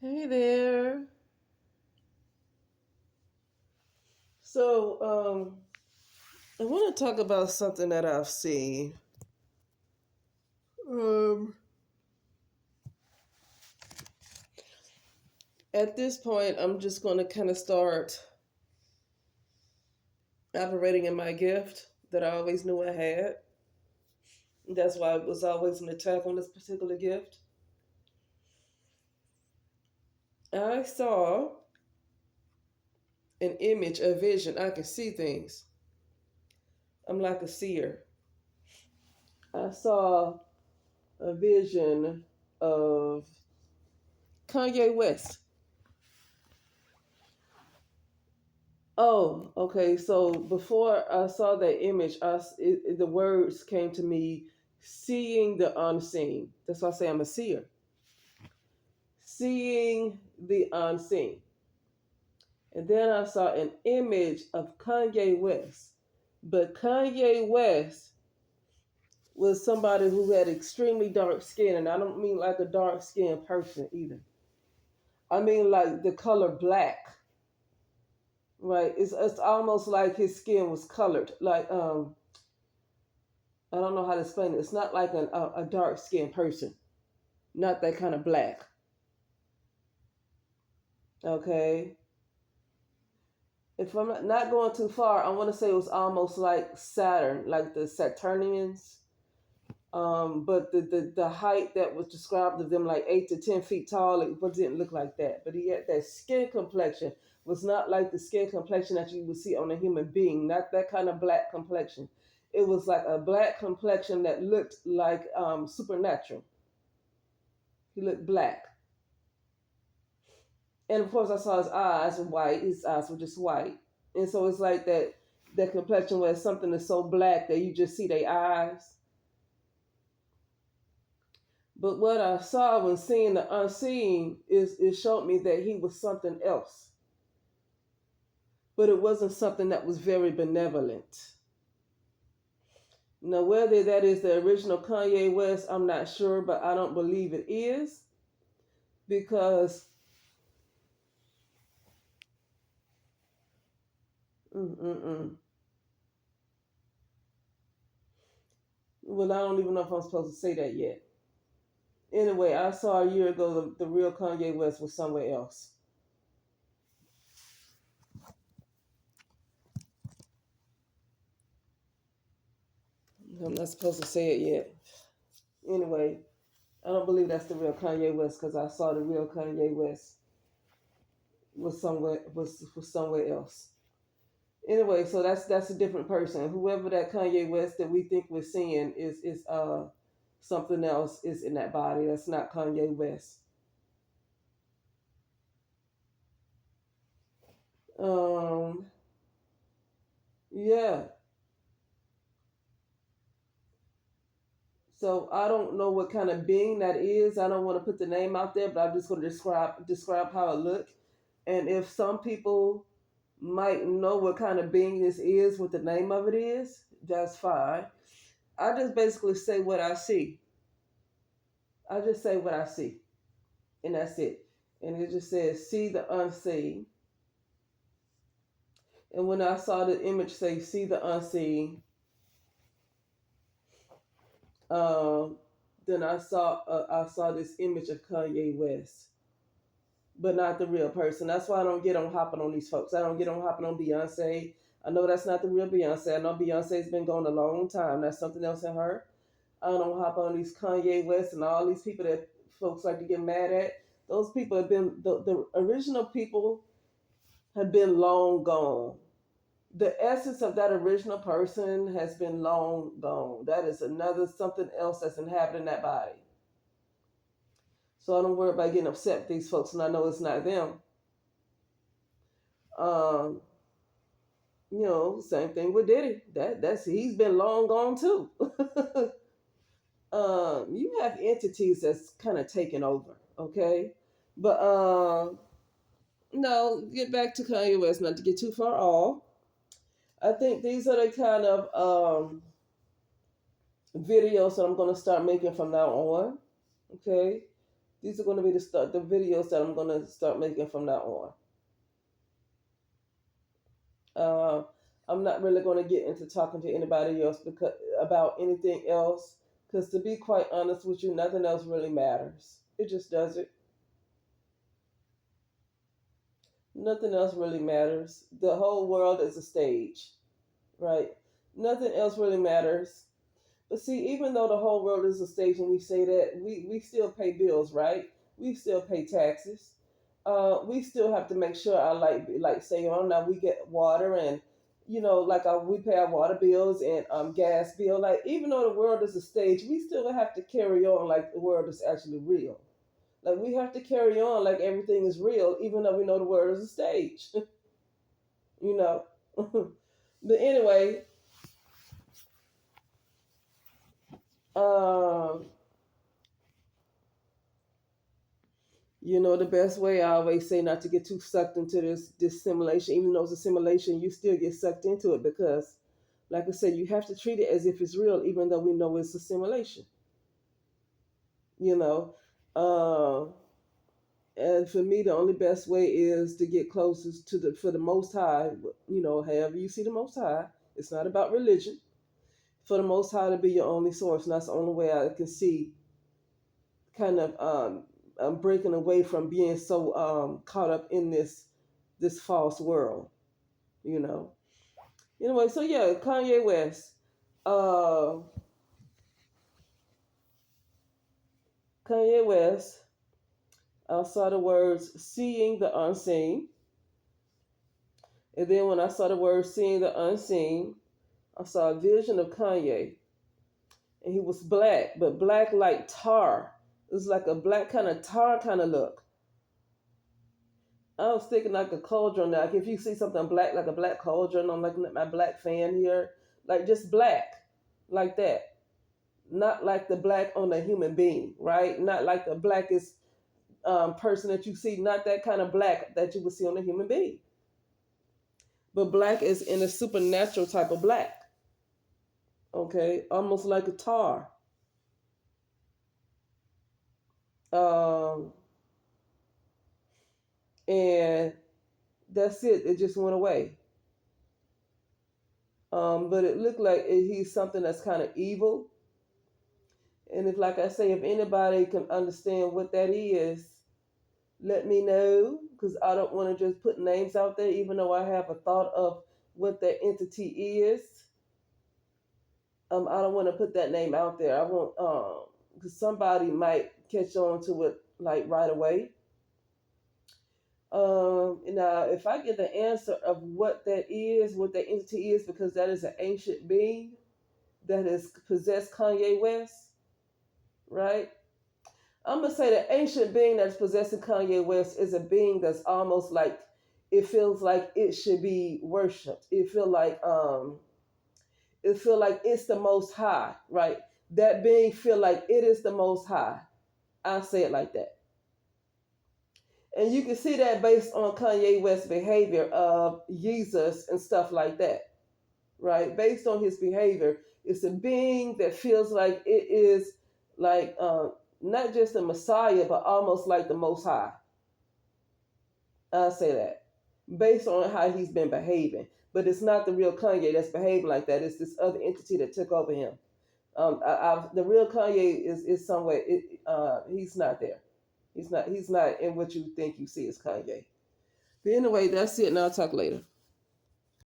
Hey there. So, I want to talk about something that I've seen. Um, at this point, I'm just going to kind of start operating in my gift that I always knew I had. That's why it was always an attack on this particular gift. I saw an image, a vision. I can see things. I'm like a seer. I saw a vision of Kanye West. Oh, okay. So before I saw that image, the words came to me, seeing the unseen. That's why I say I'm a seer. Seeing the unseen. And then I saw an image of Kanye West. But Kanye West was somebody who had extremely dark skin. And I don't mean like a dark skinned person either. I mean like the color black. Right. It's almost like his skin was colored. Like I don't know how to explain it. It's not like a dark skinned person, not that kind of black. Okay. If I'm not going too far, I want to say it was almost like Saturn, like the Saturnians. But the height that was described of them like 8 to 10 feet tall, it didn't look like that. But he had that skin complexion was not like the skin complexion that you would see on a human being, not that kind of black complexion. It was like a black complexion that looked like supernatural. He looked black. And of course, I saw his eyes were white. His eyes were just white, and so it's like that complexion where something is so black that you just see their eyes. But what I saw when seeing the unseen is it showed me that he was something else, but it wasn't something that was very benevolent. Now, whether that is the original Kanye West, I'm not sure, but I don't believe it is because. Mm-mm-mm. Well, I don't even know if I'm supposed to say that yet. Anyway, I saw a year ago the real Kanye West was somewhere else. I'm not supposed to say it yet. Anyway, I don't believe that's the real Kanye West because I saw the real Kanye West was somewhere else. Anyway, so that's a different person. Whoever that Kanye West that we think we're seeing is something else is in that body. That's not Kanye West. Um, yeah. So I don't know what kind of being that is. I don't want to put the name out there, but I'm just going to describe how it looked. And if some people might know what kind of being this is, what the name of it is, that's fine. I just basically say what I see. I just say what I see, and that's it. And it just says, see the unseen. And when I saw the image say, see the unseen, um, then I saw this image of Kanye West, but not the real person. That's why I don't get on hopping on these folks. I don't get on hopping on Beyonce. I know that's not the real Beyonce. I know Beyonce's been gone a long time. That's something else in her. I don't hop on these Kanye West and all these people that folks like to get mad at. Those people have been the original people have been long gone. The essence of that original person has been long gone. That is another something else that's inhabiting that body. So I don't worry about getting upset with these folks, and I know it's not them. Um, same thing with Diddy. That's he's been long gone too. You have entities that's kind of taken over, okay? But no, get back to Kanye West, not to get too far off. I think these are the kind of videos that I'm going to start making from now on, okay? These are going to be the videos that I'm going to start making from now on. Uh, I'm not really going to get into talking to anybody else because about anything else. Because to be quite honest with you, nothing else really matters. It just doesn't. Nothing else really matters. The whole world is a stage, right? Nothing else really matters. But see, even though the whole world is a stage and we say that, we still pay bills, right? We still pay taxes. We still have to make sure our light stay on. Now we get water and, like we pay our water bills and gas bill. Like even though the world is a stage, we still have to carry on like the world is actually real. Like we have to carry on like everything is real, even though we know the world is a stage. you know. But anyway, um, the best way I always say not to get too sucked into this simulation, even though it's a simulation, you still get sucked into it because, like I said, you have to treat it as if it's real, even though we know it's a simulation. You know, uh, and for me, the only best way is to get closest to the for the Most High. However you see the Most High, it's not about religion. For the Most High to be your only source, and that's the only way I can see kind of breaking away from being so caught up in this false world, you know. Anyway, so yeah, Kanye West. Uh, Kanye West. I saw the words "seeing the unseen," and then when I saw the words "seeing the unseen," I saw a vision of Kanye, and he was black, but black like tar. It was like a black kind of tar kind of look. I was thinking like a cauldron. Like if you see something black, like a black cauldron, I'm looking at my black fan here, like just black, like that. Not like the black on a human being, right? Not like the blackest person that you see. Not that kind of black that you would see on a human being. But black is in a supernatural type of black. Okay, almost like a tar. Um, and that's it. It just went away. But it looked like he's something that's kind of evil. And if, like I say, if anybody can understand what that is, let me know because I don't want to just put names out there, even though I have a thought of what that entity is. I don't want to put that name out there. I want because somebody might catch on to it like right away. Now, if I get the answer of what that is, what that entity is, because that is an ancient being that has possessed Kanye West, right? I'm gonna say the ancient being that's possessing Kanye West is a being that's almost like it feels like it should be worshipped. It feel like it's the most high, right? That being feel like it is the most high. I'll say it like that. And you can see that based on Kanye West's behavior of Jesus and stuff like that, right? Based on his behavior, it's a being that feels like it is like not just the Messiah, but almost like the Most High. I'll say that based on how he's been behaving. But it's not the real Kanye that's behaving like that. It's this other entity that took over him. The real Kanye is somewhere. He's not there. He's not. He's not in what you think you see as Kanye. But anyway, that's it. And I'll talk later.